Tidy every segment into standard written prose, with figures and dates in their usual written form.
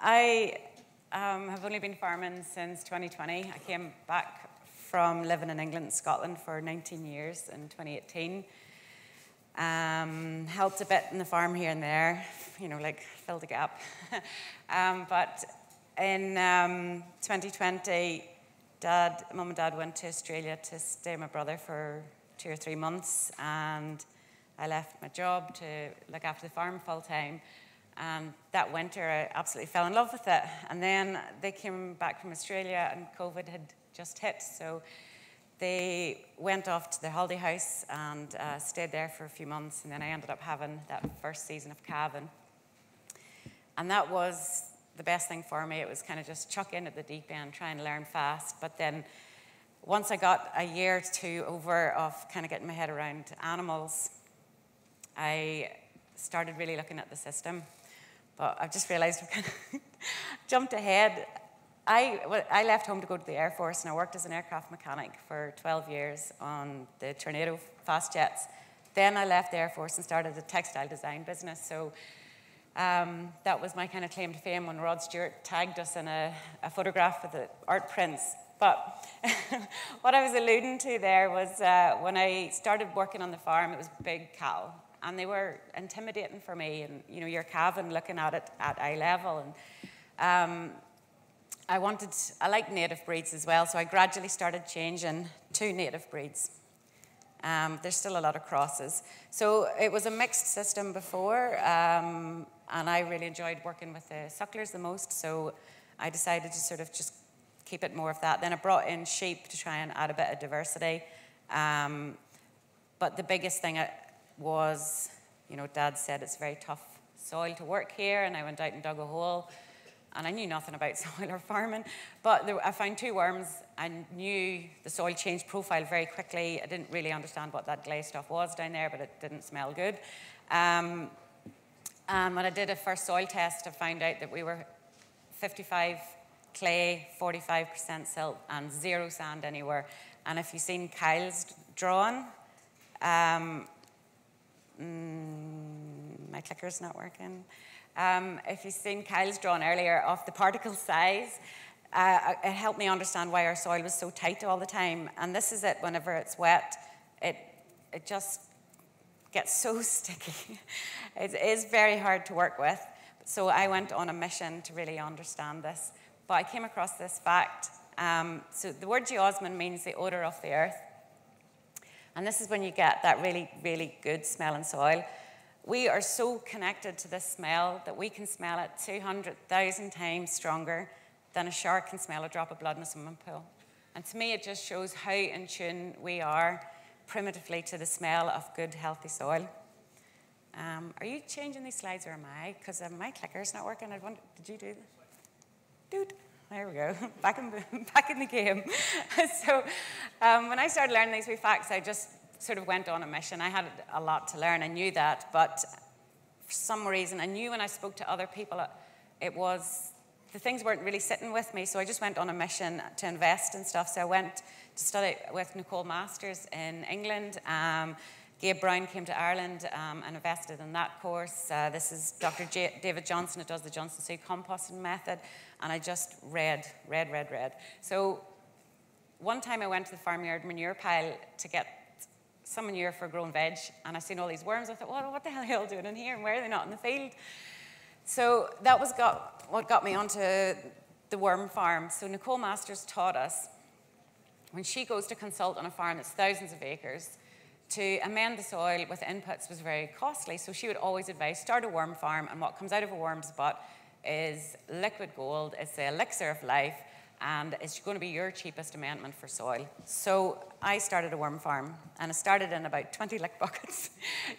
I have only been farming since 2020. I came back from living in England and Scotland for 19 years in 2018. Helped a bit in the farm here and there, you know, like filled the gap. But in 2020, Mum and Dad went to Australia to stay with my brother for 2 or 3 months, and I left my job to look after the farm full time. And that winter, I absolutely fell in love with it. And then they came back from Australia, and COVID had just hit, so they went off to the holiday house and stayed there for a few months, and then I ended up having that first season of calving. And that was the best thing for me. It was kind of just chuck in at the deep end, try and learn fast. But then once I got a year or two over of kind of getting my head around animals, I started really looking at the system. But I've just realized I've kind of jumped ahead. I left home to go to the Air Force, and I worked as an aircraft mechanic for 12 years on the Tornado fast jets. Then I left the Air Force and started a textile design business. So that was my kind of claim to fame when Rod Stewart tagged us in a photograph with the art prints. But what I was alluding to there was when I started working on the farm, it was big cattle, and they were intimidating for me. And you know, you're calving, looking at it at eye level, and I like native breeds as well, so I gradually started changing to native breeds. There's still a lot of crosses. So it was a mixed system before, and I really enjoyed working with the sucklers the most, so I decided to sort of just keep it more of that. Then I brought in sheep to try and add a bit of diversity. But the biggest thing was, you know, Dad said it's very tough soil to work here, and I went out and dug a hole. And I knew nothing about soil or farming, but I found 2 worms. I knew the soil changed profile very quickly. I didn't really understand what that glaze stuff was down there, but it didn't smell good. And when I did a first soil test, I found out that we were 55 clay, 45% silt, and 0 sand anywhere. And if you've seen Kyle's drawn, my clicker's not working. If you've seen Kyle's drawn earlier of the particle size, it helped me understand why our soil was so tight all the time. And this is it, whenever it's wet, it just gets so sticky. It is very hard to work with. So I went on a mission to really understand this. But I came across this fact. So the word geosmin means the odor of the earth. And this is when you get that really, really good smelling soil. We are so connected to this smell that we can smell it 200,000 times stronger than a shark can smell a drop of blood in a swimming pool. And to me, it just shows how in tune we are primitively to the smell of good, healthy soil. Are you changing these slides, or am I? Because my clicker's not working. Did you do that? Dude, there we go. Back in the game. So when I started learning these wee facts, I just sort of went on a mission. I had a lot to learn. I knew that, but for some reason, I knew when I spoke to other people, the things weren't really sitting with me, so I just went on a mission to invest in stuff. So I went to study with Nicole Masters in England. Gabe Brown came to Ireland and invested in that course. This is Dr. David Johnson, who does the Johnson seed composting method, and I just read. So one time I went to the farmyard manure pile to get some manure for growing veg, and I seen all these worms. I thought, well, what the hell are you all doing in here, and why are they not in the field? So that was what got me onto the worm farm. So Nicole Masters taught us, when she goes to consult on a farm that's thousands of acres, to amend the soil with inputs was very costly. So she would always advise, start a worm farm, and what comes out of a worm's butt is liquid gold. It's the elixir of life, and it's going to be your cheapest amendment for soil. So I started a worm farm, and I started in about 20 lick buckets,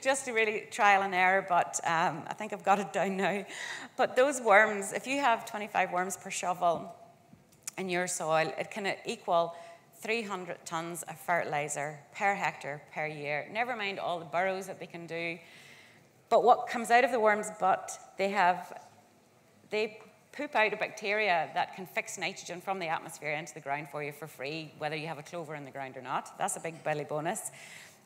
just to really trial and error, but I think I've got it down now. But those worms, if you have 25 worms per shovel in your soil, it can equal 300 tons of fertilizer per hectare per year. Never mind all the burrows that they can do. But what comes out of the worm's butt, they poop out a bacteria that can fix nitrogen from the atmosphere into the ground for you for free, whether you have a clover in the ground or not. That's a big belly bonus.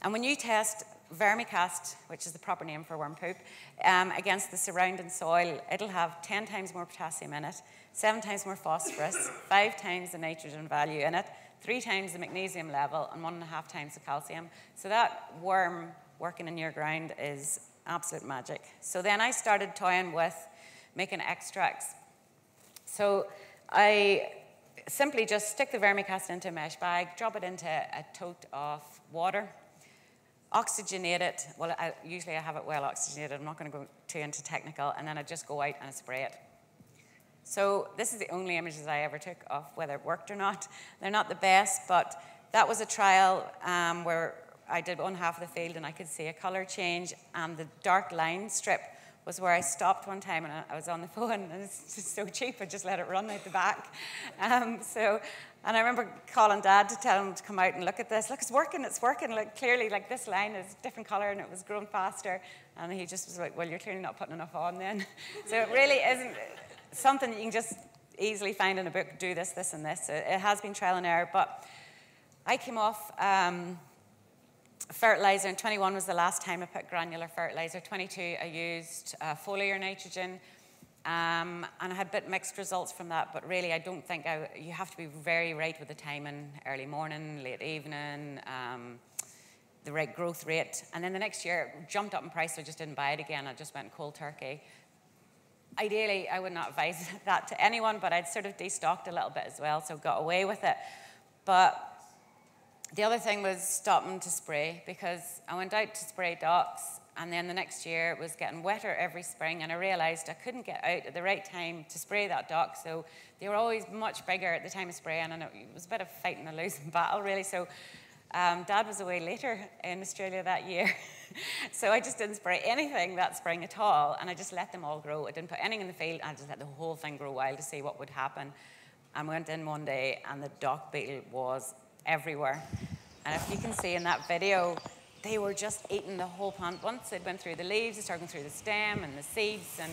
And when you test Vermicast, which is the proper name for worm poop, against the surrounding soil, it'll have 10 times more potassium in it, 7 times more phosphorus, 5 times the nitrogen value in it, 3 times the magnesium level, and 1.5 times the calcium. So that worm working in your ground is absolute magic. So then I started toying with making extracts. So I simply just stick the Vermicast into a mesh bag, drop it into a tote of water, oxygenate it. Well, usually I have it well oxygenated. I'm not going to go too into technical. And then I just go out and I spray it. So this is the only images I ever took of whether it worked or not. They're not the best, but that was a trial where I did one half of the field and I could see a color change. And the dark line strip was where I stopped one time and I was on the phone, and it's just so cheap, I just let it run out the back. And I remember calling Dad to tell him to come out and look at this. Look, it's working, like clearly, like this line is different color and it was growing faster. And he just was like, well, you're clearly not putting enough on then. So it really isn't something that you can just easily find in a book, do this, this, and this. It has been trial and error, but I came off fertilizer, and 21 was the last time I put granular fertilizer. 22, I used foliar nitrogen, and I had a bit mixed results from that, but really I don't think you have to be very right with the timing, early morning, late evening, the right growth rate. And then the next year it jumped up in price, so I just didn't buy it again. I just went cold turkey. Ideally, I would not advise that to anyone, but I'd sort of destocked a little bit as well, so got away with it. But the other thing was stopping to spray, because I went out to spray docks, and then the next year it was getting wetter every spring, and I realized I couldn't get out at the right time to spray that dock, so they were always much bigger at the time of spraying, and it was a bit of fighting a losing battle, really. So Dad was away later in Australia that year, so I just didn't spray anything that spring at all, and I just let them all grow. I didn't put anything in the field, I just let the whole thing grow wild to see what would happen. And we went in one day, and the dock beetle was everywhere. And if you can see in that video, they were just eating the whole plant. Once they'd went through the leaves, they started going through the stem and the seeds, and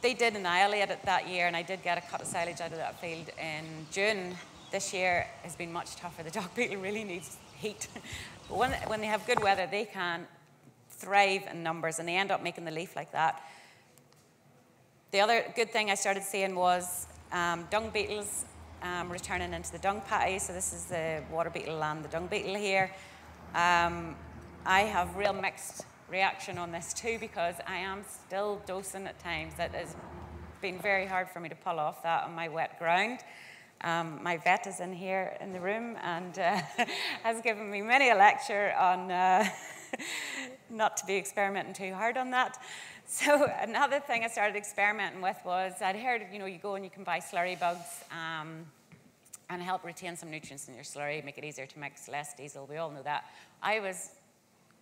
they did annihilate it that year, and I did get a cut of silage out of that field in June. This year has been much tougher. The dock beetle really needs heat. But when they have good weather, they can thrive in numbers, and they end up making the leaf like that. The other good thing I started seeing was dung beetles returning into the dung patty. So this is the water beetle and the dung beetle here. I have real mixed reaction on this too, because I am still dosing at times. That has been very hard for me to pull off that on my wet ground. My vet is in here in the room and has given me many a lecture on not to be experimenting too hard on that. So another thing I started experimenting with was, I'd heard, you know, you go and you can buy slurry bugs and help retain some nutrients in your slurry, make it easier to mix, less diesel, we all know that.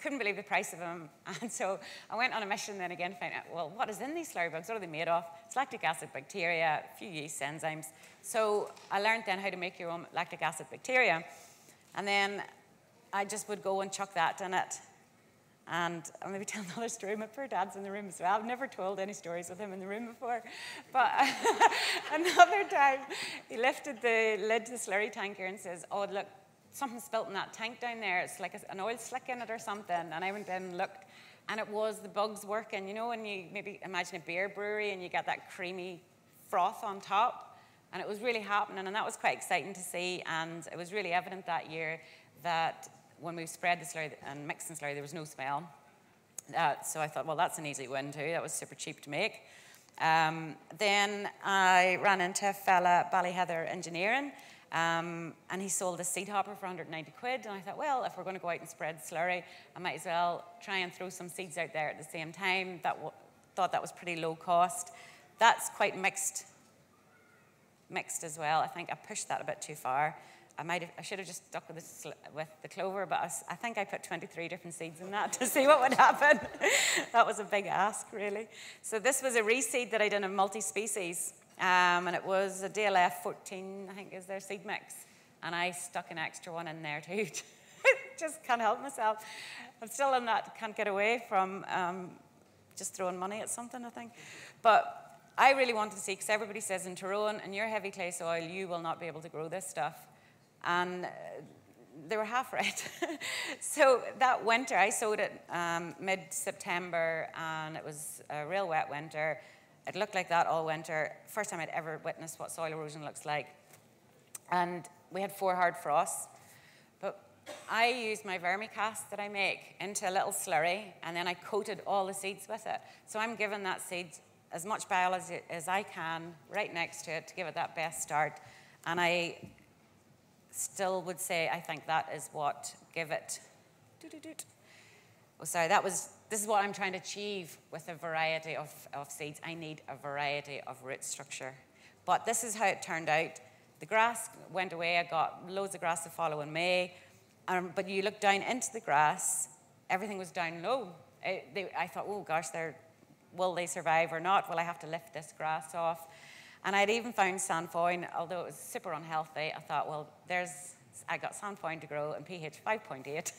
Couldn't believe the price of them, and so I went on a mission then again to find out, well, what is in these slurry bugs? What are they made of? It's lactic acid bacteria, a few yeast enzymes. So I learned then how to make your own lactic acid bacteria, and then I just would go and chuck that in it. And I'll maybe tell another story. My poor dad's in the room as well. I've never told any stories with him in the room before. But another time, he lifted the lid to the slurry tanker and says, oh, look, something's spilt in that tank down there. It's like an oil slick in it or something. And I went in and looked, and it was the bugs working. You know, when you maybe imagine a beer brewery and you get that creamy froth on top, and it was really happening, and that was quite exciting to see. And it was really evident that year that when we spread the slurry and mixed the slurry, there was no smell. So I thought, well, that's an easy win too. That was super cheap to make. Then I ran into a fella, Ballyheather Engineering, and he sold a seed hopper for 190 quid. And I thought, well, if we're going to go out and spread slurry, I might as well try and throw some seeds out there at the same time. Thought that was pretty low cost. That's quite mixed as well. I think I pushed that a bit too far. I should have just stuck with the clover, but I think I put 23 different seeds in that to see what would happen. That was a big ask, really. So this was a reseed that I did in multi-species, and it was a DLF 14, I think is their seed mix, and I stuck an extra one in there too. Just can't help myself. I'm still in that, can't get away from just throwing money at something, I think. But I really wanted to see, because everybody says in Tyrone, in your heavy clay soil, you will not be able to grow this stuff. And they were half right. So that winter, I sowed it mid-September, and it was a real wet winter. It looked like that all winter. First time I'd ever witnessed what soil erosion looks like. And we had 4 hard frosts. But I used my Vermicast that I make into a little slurry, and then I coated all the seeds with it. So I'm giving that seed as much biology as I can right next to it to give it that best start. And I still would say I think that is what give it. Oh, sorry, this is what I'm trying to achieve with a variety of seeds. I need a variety of root structure. But this is how it turned out. The grass went away. I got loads of grass to follow in May. But you look down into the grass, everything was down low. I thought, oh gosh, will they survive or not? Will I have to lift this grass off? And I'd even found sandfoin, although it was super unhealthy. I thought, well, I got sandfoin to grow in pH 5.8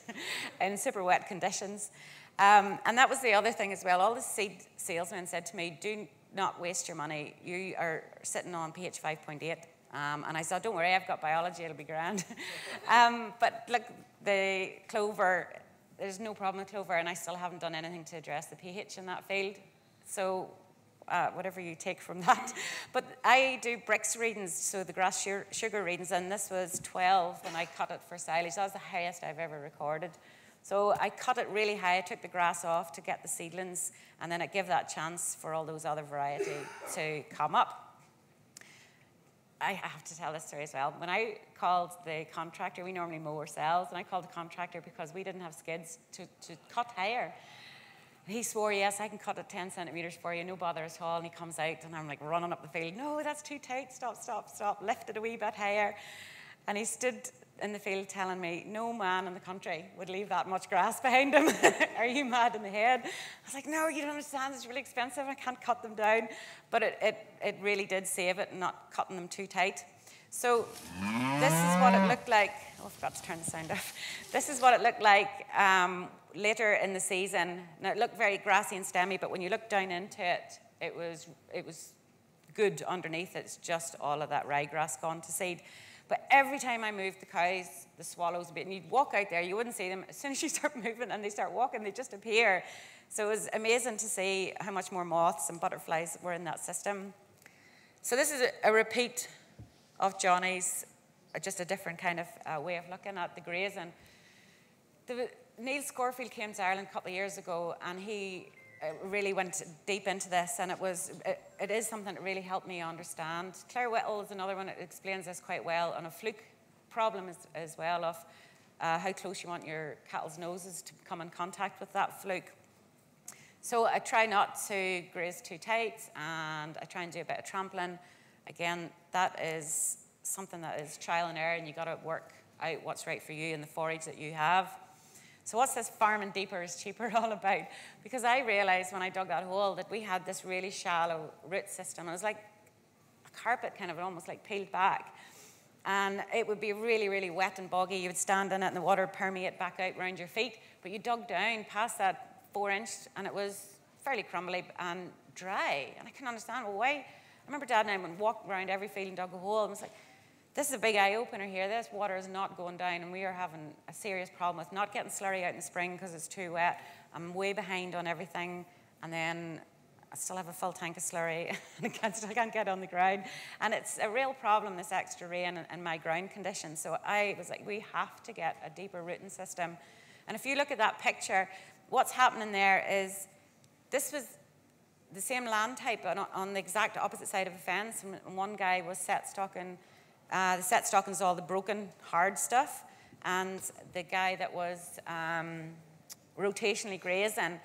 in super wet conditions. And that was the other thing as well. All the seed salesmen said to me, do not waste your money. You are sitting on pH 5.8. And I said, don't worry, I've got biology, it'll be grand. But look, the clover, there's no problem with clover, and I still haven't done anything to address the pH in that field. So whatever you take from that. But I do Brix readings, so the grass sugar readings, and this was 12 when I cut it for silage. That was the highest I've ever recorded. So I cut it really high. I took the grass off to get the seedlings, and then I give that chance for all those other variety to come up. I have to tell this story as well. When I called the contractor, we normally mow ourselves, and I called the contractor because we didn't have skids to cut higher. He swore, yes, I can cut it 10 centimetres for you, no bother at all. And he comes out, and I'm like running up the field. No, that's too tight. Stop, stop, stop. Lift it a wee bit higher. And he stood in the field telling me, no man in the country would leave that much grass behind him. Are you mad in the head? I was like, no, you don't understand. It's really expensive. I can't cut them down. But it really did save it, not cutting them too tight. So this is what it looked like. Oh, I forgot to turn the sound off. This is what it looked like later in the season. Now, it looked very grassy and stemmy, but when you look down into it, it was good underneath. It's just all of that ryegrass gone to seed. But every time I moved the cows, the swallows a bit, and you'd walk out there, you wouldn't see them. As soon as you start moving and they start walking, they just appear. So it was amazing to see how much more moths and butterflies were in that system. So this is a repeat of Johnny's, just a different kind of way of looking at the grazing. Neil Scorfield came to Ireland a couple of years ago, and he really went deep into this, and it is something that really helped me understand. Claire Whittle is another one that explains this quite well, and a fluke problem as well of how close you want your cattle's noses to come in contact with that fluke. So I try not to graze too tight, and I try and do a bit of trampling. Again, that is something that is trial and error, and you've got to work out what's right for you and the forage that you have. So what's this farming deeper is cheaper all about? Because I realized when I dug that hole that we had this really shallow root system. It was like a carpet, kind of almost like peeled back. And it would be really, really wet and boggy. You would stand in it and the water would permeate back out around your feet. But you dug down past that 4-inch and it was fairly crumbly and dry. And I couldn't understand, well, why? I remember Dad and I would walk around every field and dug a hole, and it was like, this is a big eye-opener here. This water is not going down, and we are having a serious problem with not getting slurry out in the spring because it's too wet. I'm way behind on everything, and then I still have a full tank of slurry, and I still can't get on the ground. And it's a real problem, this extra rain and my ground conditions. So I was like, we have to get a deeper rooting system. And if you look at that picture, what's happening there is this was the same land type on the exact opposite side of a fence. And one guy was set stocking. The set stocking is all the broken, hard stuff. And the guy that was rotationally grazing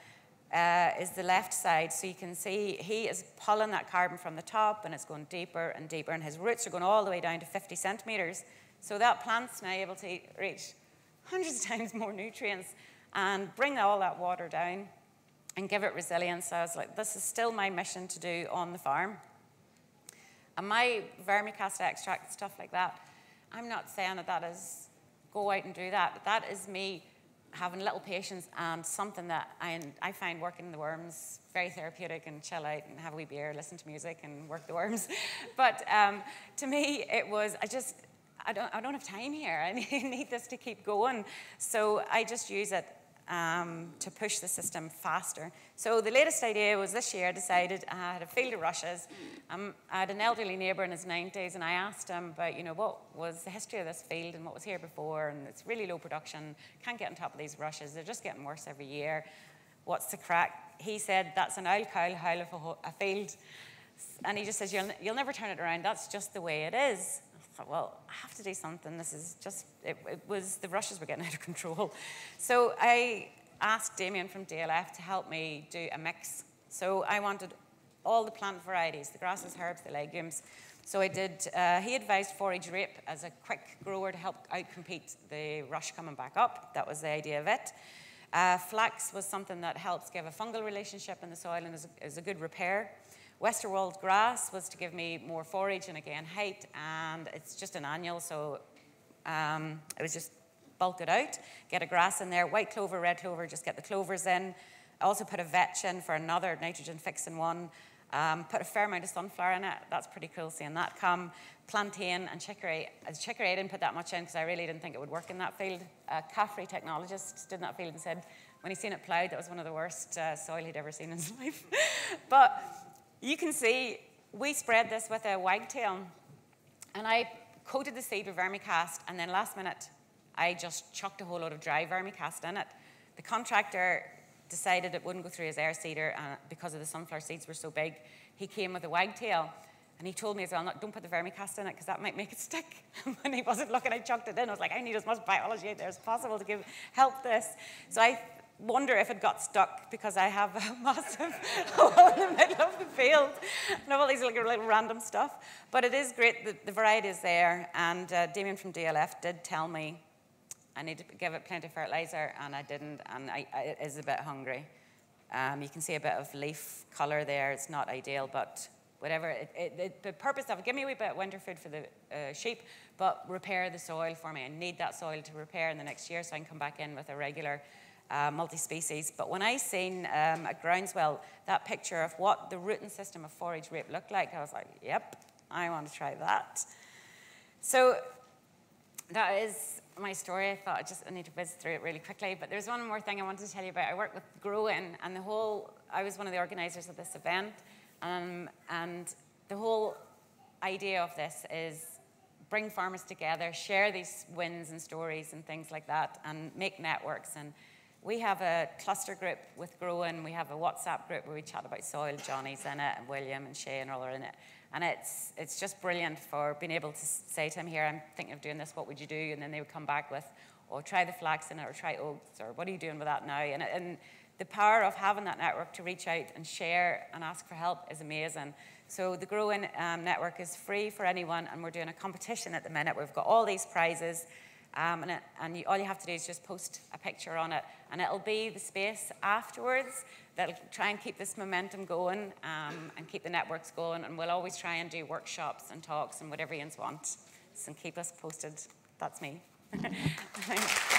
is the left side. So you can see he is pulling that carbon from the top, and it's going deeper and deeper. And his roots are going all the way down to 50 centimetres. So that plant's now able to reach hundreds of times more nutrients and bring all that water down and give it resilience. So I was like, this is still my mission to do on the farm. And my vermicast extract, stuff like that, I'm not saying that is go out and do that. That is me having little patience and something that I find working the worms very therapeutic, and chill out and have a wee beer, listen to music and work the worms. But to me, it was, I don't have time here. I need this to keep going. So I just use it to push the system faster. So the latest idea was this year I decided I had a field of rushes. I had an elderly neighbour in his 90s, and I asked him about, what was the history of this field and what was here before, and it's really low production, can't get on top of these rushes, they're just getting worse every year. What's the crack? He said, that's an old cow howl of a field. And he just says, you'll never turn it around, that's just the way it is. I thought, well, I have to do something. This is just, the rushes were getting out of control. So I asked Damien from DLF to help me do a mix. So I wanted all the plant varieties, the grasses, herbs, the legumes. So I did, he advised forage rape as a quick grower to help outcompete the rush coming back up. That was the idea of it. Flax was something that helps give a fungal relationship in the soil and is a good repair. Westerwold grass was to give me more forage and again height, and it's just an annual, so it was just bulk it out, get a grass in there. White clover, red clover, just get the clovers in. I also put a vetch in for another nitrogen fixing one. Put a fair amount of sunflower in it. That's pretty cool seeing that come. Plantain and chicory. Chicory, I didn't put that much in because I really didn't think it would work in that field. A Caffrey technologist stood in that field and said when he seen it ploughed, that was one of the worst soil he'd ever seen in his life. But you can see we spread this with a wagtail, and I coated the seed with Vermicast, and then last minute I just chucked a whole load of dry Vermicast in it. The contractor decided it wouldn't go through his air seeder because of the sunflower seeds were so big. He came with a wagtail, and he told me as well, don't put the Vermicast in it because that might make it stick. When he wasn't looking, I chucked it in. I was like, I need as much biology out there as possible to help this. So I wonder if it got stuck because I have a massive hole in the middle of the field. And all these little random stuff. But it is great, the variety is there. And Damien from DLF did tell me I need to give it plenty of fertilizer, and I didn't, and it is a bit hungry. You can see a bit of leaf color there. It's not ideal, but whatever. The purpose of it, give me a wee bit of winter food for the sheep, but repair the soil for me. I need that soil to repair in the next year so I can come back in with a regular multi-species. But when I seen at Groundswell that picture of what the rooting system of forage rape looked like, I was like, yep, I want to try that. So that is my story. I thought I need to whiz through it really quickly. But there's one more thing I wanted to tell you about. I work with Growing, and I was one of the organizers of this event. And the whole idea of this is bring farmers together, share these wins and stories and things like that, and make networks. And we have a cluster group with Growing. We have a WhatsApp group where we chat about soil. Johnny's in it, and William and Shay and all are in it. And it's just brilliant for being able to say to them, here, I'm thinking of doing this, what would you do? And then they would come back with, oh, try the flax in it, or try oats, or what are you doing with that now? And the power of having that network to reach out and share and ask for help is amazing. So the Growing network is free for anyone, and we're doing a competition at the minute. We've got all these prizes, and all you have to do is just post a picture on it, and it'll be the space afterwards that'll try and keep this momentum going and keep the networks going, and we'll always try and do workshops and talks and whatever you want, and keep us posted. That's me. Thanks.